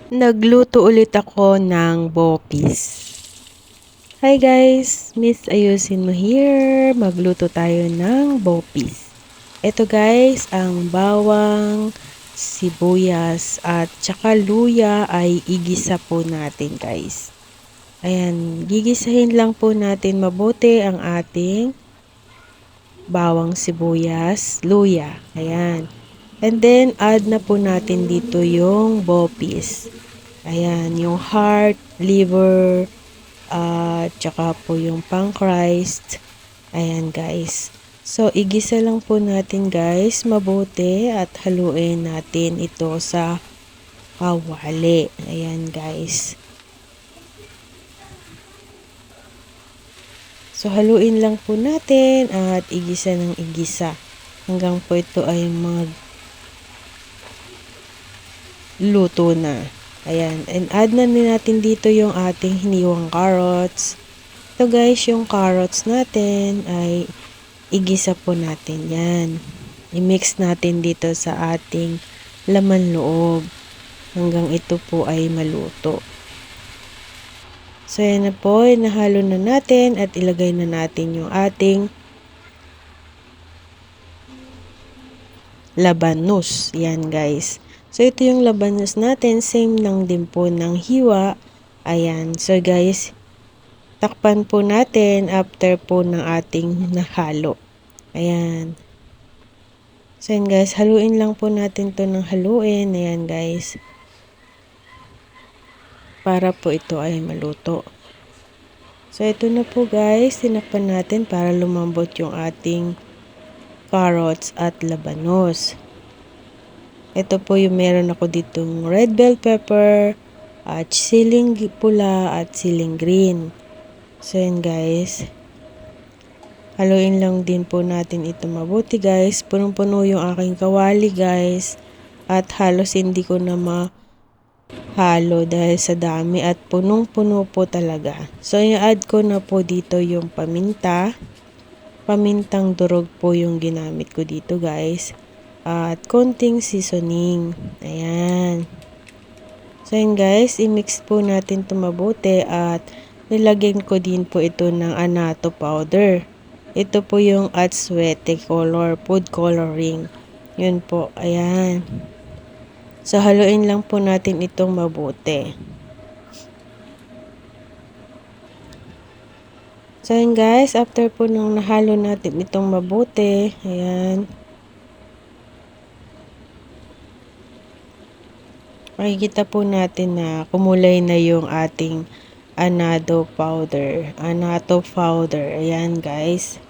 Nagluto ulit ako ng bopis. Hi guys, Miss Ayusin mo here. Magluto tayo ng bopis. Ito guys, ang bawang, sibuyas at tsaka luya ay igisa po natin guys. Ayan, gigisahin lang po natin mabuti ang ating bawang, sibuyas, luya. Ayan. And then, add na po natin dito yung bopis. Ayan, yung heart, liver, tsaka po yung pancreas. Ayan guys. So, igisa lang po natin guys mabuti at haluin natin ito sa kawali. Ayan guys. So, haluin lang po natin at igisa ng igisa hanggang po ito ay luto na. Ayan. And add na natin dito yung ating hiniwang carrots. Ito guys, yung carrots natin ay igisa po natin yan. I-mix natin dito sa ating laman loob hanggang ito po ay maluto. So, yan na po. Nahalo na natin at ilagay na natin yung ating labanos. Yan guys. So, ito yung labanos natin. Same lang din po ng hiwa. Ayan. So, guys, takpan po natin after po ng ating nahalo. Ayan. So, yan guys. Haluin lang po natin to ng haluin. Ayan guys. Para po ito ay maluto. So, ito na po guys. Tinakpan natin para lumambot yung ating carrots at labanos. Ito po yung meron ako ditong red bell pepper, at siling pula at siling green. So, yan guys. Haluin lang din po natin ito mabuti guys. Punong-puno yung aking kawali guys. At halos hindi ko na mahalo dahil sa dami at punong-puno po talaga. So, i-add ko na po dito yung paminta. Pamintang durog po yung ginamit ko dito guys. At konting seasoning. Ayan. So, yun guys, i-mix po natin ito mabuti at nilagyan ko din po ito ng annatto powder. Ito po yung Atswete color, food coloring. Yun po, ayan. So, haluin lang po natin itong mabuti. So, yun guys, after po nung nahalo natin itong mabuti, ayan. Makikita po natin na kumulay na yung ating annatto powder. Ayan guys.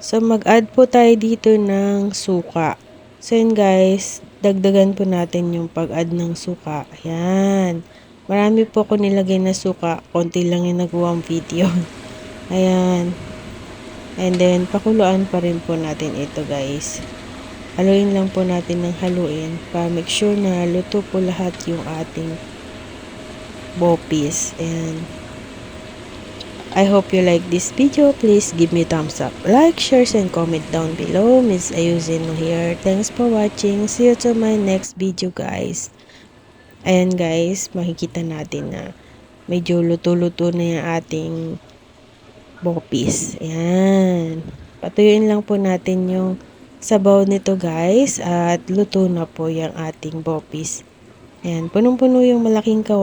So, mag-add po tayo dito ng suka. So, yun guys, dagdagan po natin yung pag-add ng suka. Ayan. Marami po ako nilagay na suka. Konti lang yung nagawang video. Ayan. And then, pakuluan pa rin po natin ito guys. Haluin lang po natin ng haluin para make sure na luto po lahat yung ating bopis. And I hope you like this video. Please give me thumbs up, like, share, and comment down below. Miss Ayusin mo here. Thanks for watching. See you to my next video guys. Ayan guys, makikita natin na medyo luto-luto na yung ating bopis. Ayan. Patuyuin lang po natin yung sabaw nito guys at luto na po yung ating bopis. Ayan, punong-puno yung malaking kawali.